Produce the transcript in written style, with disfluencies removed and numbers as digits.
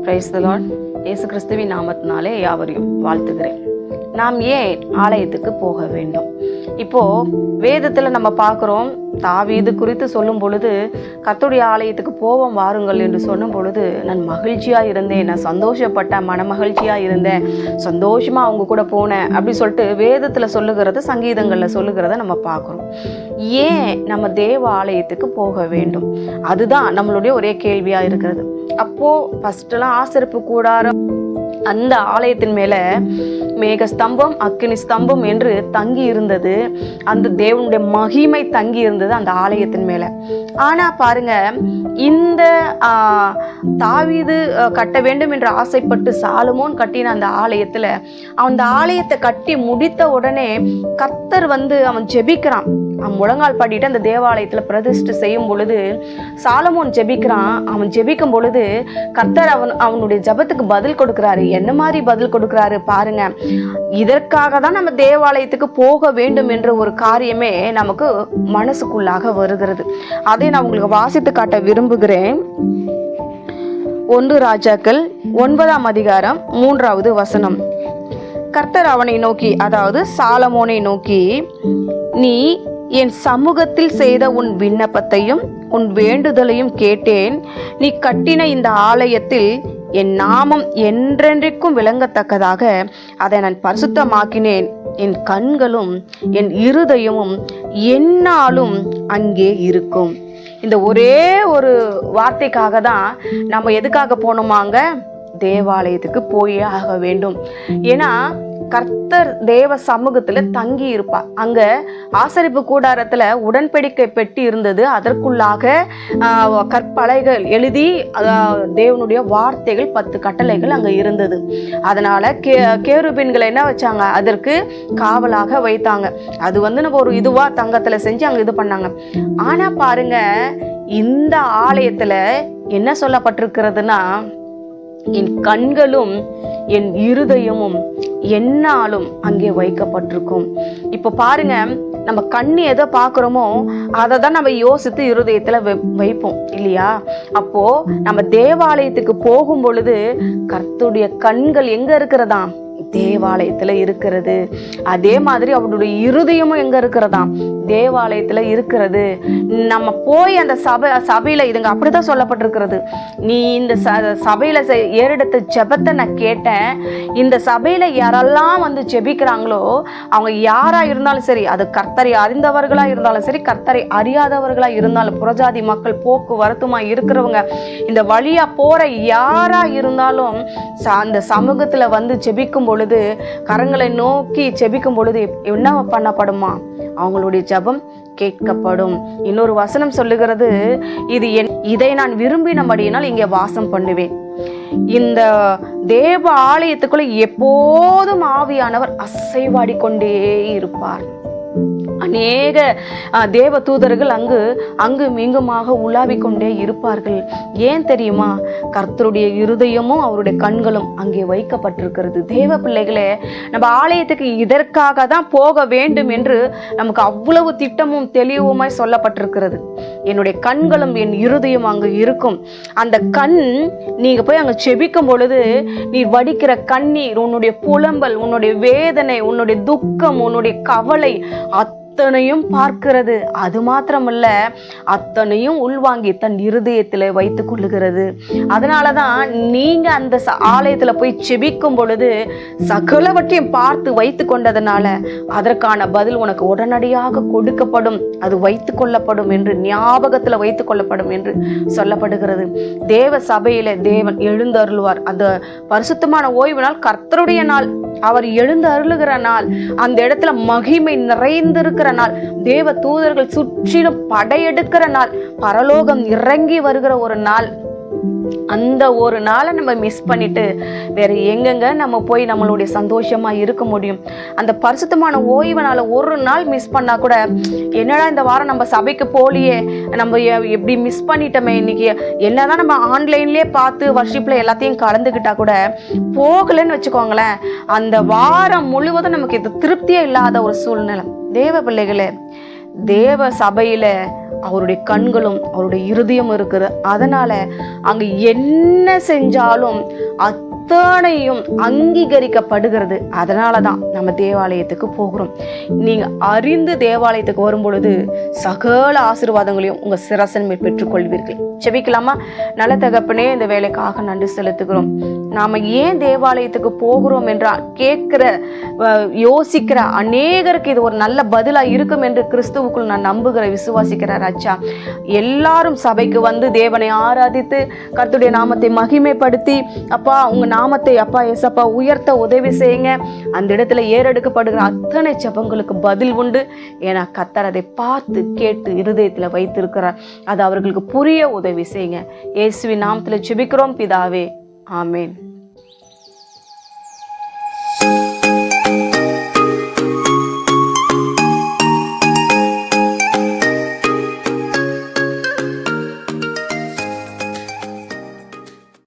Praise the Lord. இயேசு கிறிஸ்துவின் நாமத்தினாலே யாவரையும் வாழ்த்துகிறேன். நாம் ஏன் ஆலயத்துக்கு போக வேண்டும்? இப்போ வேதத்துல நம்ம பார்க்கிறோம், தாவீது குறித்து சொல்லும் பொழுது கர்த்தருடைய ஆலயத்துக்கு போவோம் வாருங்கள் என்று சொல்லும் பொழுது நான் மகிழ்ச்சியா இருந்தேன், நான் சந்தோஷப்பட்டேன், மன மகிழ்ச்சியா இருந்தேன், சந்தோஷமா அவங்க கூட போனேன் அப்படி சொல்லிட்டு வேதத்துல சொல்லுகிறது, சங்கீதங்கள்ல சொல்லுகிறத நம்ம பார்க்கிறோம். ஏன் நம்ம தேவ ஆலயத்துக்கு போக வேண்டும்? அதுதான் நம்மளுடைய ஒரே கேள்வியா இருக்கிறது. அப்போ ஃபர்ஸ்ட்லாம் ஆசரிப்பு கூடாரம் அந்த ஆலயத்தின் மேல மேக ஸ்தம்பம், அக்கினி ஸ்தம்பம் என்று தங்கி இருந்தது. அந்த தேவனுடைய மகிமை தங்கி இருந்தது அந்த ஆலயத்தின் மேல. ஆனா பாருங்க, இந்த தாவீது கட்ட வேண்டும் என்று ஆசைப்பட்டு சாலமோன் கட்டின அந்த ஆலயத்துல, அந்த ஆலயத்தை கட்டி முடித்த உடனே கர்த்தர் அவன் ஜெபிக்கிறான். அவன் முழங்கால் பாடிட்டு அந்த தேவாலயத்துல பிரதிஷ்டை செய்யும் பொழுது சாலமோன் ஜெபிக்கிறான். அவன் ஜெபிக்கும் பொழுது கர்த்தர் அவனுடைய ஜெபத்துக்கு பதில் கொடுக்கிறாரு. என்ன மாதிரி பதில் கொடுக்கிறாரு பாருங்க. இதற்காக தான் நம்ம தேவாலயத்துக்கு போக வேண்டும் என்ற ஒரு காரியமே நமக்கு மனசுக்குள்ளாக வருகிறது. அதை நான் உங்களுக்கு வாசித்து காட்ட விரும்புகிறேன். 1 ராஜாக்கள் 9ஆம் அதிகாரம் 3வது வசனம். கர்த்தர் அவனை நோக்கி, அதாவது சாலமோனை நோக்கி, நீ என் சமூகத்தில் செய்த உன் விண்ணப்பத்தையும் உன் வேண்டுதலையும் கேட்டேன். நீ கட்டின இந்த ஆலயத்தில் என் நாமம் என்றென்றைக்கும் விளங்கத்தக்கதாக அதை நான் பரிசுத்தமாக்கினேன். என் கண்களும் என் இருதயமும் எந்நாளும் அங்கே இருக்கும். இந்த ஒரே ஒரு வார்த்தைக்காக தான் நம்ம எதுக்காக போனோமாங்க? தேவாலயத்துக்கு போயே ஆக வேண்டும். ஏன்னா கர்த்தர் தேவ சமூகத்துல தங்கி இருப்பார். அங்க ஆசரிப்பு கூடாரத்துல உடன்படிக்கை பெட்டி இருந்தது. அதற்குள்ளாக கற்பலைகள் எழுதி தேவனுடைய வார்த்தைகள் 10 கட்டளைகள் அங்க இருந்தது. அதனால கேருபீன்களை என்ன வச்சாங்க? அதற்கு காவலாக வைத்தாங்க. அது நம்ம ஒரு இதுவா தங்கத்துல செஞ்சு அங்க இது பண்ணாங்க. ஆனா பாருங்க, இந்த ஆலயத்துல என்ன சொல்லப்பட்டிருக்கிறதுனா, என் கண்களும் என் இருதயமும் எந்நாளும் அங்கே வைக்கப்பட்டிருக்கும். இப்போ பாருங்க, நம்ம கண்ணு எதை பார்க்குறோமோ அதை தான் நம்ம யோசித்து இருதயத்துல வைப்போம் இல்லையா? அப்போ நம்ம தேவாலயத்துக்கு போகும் பொழுது கர்த்தருடைய கண்கள் எங்க இருக்கிறதா? தேவாலயத்துல இருக்கிறது. அதே மாதிரி அவருடைய இருதயமும் எங்க இருக்கிறதா? தேவாலயத்துல இருக்கிறது. நம்ம போய் அந்த சபையில இதுங்க அப்படிதான் சொல்லப்பட்டிருக்கிறது. நீ இந்த சபையில ஏறெடுத்த ஜெபத்தை நான் கேட்டேன். இந்த சபையில யாரெல்லாம் ஜெபிக்கிறாங்களோ அவங்க யாரா இருந்தாலும் சரி, அது கர்த்தரை அறிந்தவர்களா இருந்தாலும் சரி, கர்த்தரை அறியாதவர்களா இருந்தாலும், புறஜாதி மக்கள் போக்குவரத்துமா இருக்கிறவங்க, இந்த வழியா போற யாரா இருந்தாலும் அந்த சமூகத்துல ஜெபிக்கும் பொழுது, கரங்களை நோக்கி ஜெபிக்கும் பொழுது என்ன பண்ணப்படுமா? அவங்களுடைய ஜெபம் கேட்கப்படும். இன்னொரு வசனம் சொல்லுகிறது, இதை நான் விரும்பினபடியினால் இங்கே வாசம் பண்ணுவேன். இந்த தேவ ஆலயத்துக்குள்ள எப்போதும் ஆவியானவர் அசைவாடி கொண்டே இருப்பார். அநேக தேவ தூதர்கள் அங்கும் இங்குமாக உலாவிக் கொண்டே இருப்பார்கள். ஏன் தெரியுமா? கர்த்தருடைய இருதயமும் அவருடைய கண்களும் அங்கே வைக்கப்பட்டிருக்கிறது. தேவ பிள்ளைகளே, நம்ம ஆலயத்துக்கு இதற்காக தான் போக வேண்டும் என்று நமக்கு அவ்வளவு திட்டமும் தெளிவுமாய் சொல்லப்பட்டிருக்கிறது. என்னுடைய கண்களும் என் இருதயம் அங்கு இருக்கும். அந்த கண், நீங்க போய் அங்க செபிக்கும் பொழுது நீ வடிக்கிற கண்ணீர், உன்னுடைய புலம்பல், உன்னுடைய வேதனை, உன்னுடைய துக்கம், உன்னுடைய கவலை அத்தனையும் பார்க்கிறது. அது மாத்திரமல்ல, அத்தனையும் உள்வாங்கி தன் இருதயத்திலே வைத்துக் கொள்ளுகிறது. அதனாலதான் நீங்க அந்த ஆலயத்துல போய் செபிக்கும் பொழுது சகலவற்றையும் பார்த்து வைத்து கொண்டதுனால அதற்கான பதில் உனக்கு உடனடியாக கொடுக்கப்படும். அது வைத்துக் கொள்ளப்படும் என்று, ஞாபகத்துல வைத்துக் கொள்ளப்படும் என்று சொல்லப்படுகிறது. தேவ சபையில தேவன் எழுந்து அருள்வார். அந்த பரிசுத்தமான ஓய்வு நாள் கர்த்தருடைய நாள். அவர் எழுந்து அருளுகிற நாள், அந்த இடத்துல மகிமை நிறைந்திருக்கிற நாள், தேவ தூதர்கள் சுற்றிலும் படையெடுக்கிற நாள், பரலோகம் இறங்கி வருகிற ஒரு நாள். அந்த ஒரு நாளை நம்ம மிஸ் பண்ணிட்டு வேற எங்கெங்க நம்ம போய் நம்மளுடைய சந்தோஷமா இருக்க முடியும்? அந்த பரிசுத்தமான ஓய்வு நாளை ஒரு நாள் மிஸ் பண்ணா கூட, என்னடா இந்த வாரம் நம்ம சபைக்கு போலியே, நம்ம எப்படி மிஸ் பண்ணிட்டோமே, இன்னைக்கு என்னதான் நம்ம ஆன்லைன்லயே பார்த்து வர்ஷிப்ல எல்லாத்தையும் கலந்துக்கிட்டா கூட போகலன்னு வச்சுக்கோங்களேன், அந்த வாரம் முழுவதும் நமக்கு இது திருப்தியே இல்லாத ஒரு சூழ்நிலை. தேவ பிள்ளைகளே, தேவ சபையில அவருடைய கண்களும் அவருடைய இருதயம் இருக்குது. அதனால அங்க என்ன செஞ்சாலும் அத்தனையும் அங்கீகரிக்கப்படுகிறது. அதனால தான் நம்ம தேவாலயத்துக்கு போகிறோம். நீங்க அறிந்து தேவாலயத்துக்கு வரும் பொழுது சகல ஆசீர்வாதங்களையும் உங்க சிரசன் மேல் பெற்றுக்கொள்வீர்கள். செபிக்கலாமா? நல்ல தகப்பனே, இந்த வேலைக்காக நன்றி செலுத்துகிறோம். நாம ஏன் தேவாலயத்துக்கு போகிறோம் என்றால் யோசிக்கிற அநேகருக்கு இது ஒரு நல்ல பதிலா இருக்கும் என்று கிறிஸ்துவுக்குள் நான் நம்புகிற விசுவாசிக்கிற ராஜா. எல்லாரும் சபைக்கு வந்து தேவனை ஆராதித்து கர்த்தருடைய நாமத்தை மகிமைப்படுத்தி அப்பா உங்க நாமத்தை அப்பா ஏசப்பா உயர்த்த உதவி செய்யுங்க. அந்த இடத்துல ஏறெடுக்கப்படுகிற அத்தனை ஜெபங்களுக்கு பதில் உண்டு. ஏன்னா கர்த்தர் அதை பார்த்து கேட்டு இருதயத்துல வைத்திருக்கிறார். அது அவர்களுக்கு புரிய உதவி செய்யுங்க. இயேசுவின் நாமத்துல ஜெபிக்கிறோம் பிதாவே, ஆமென்.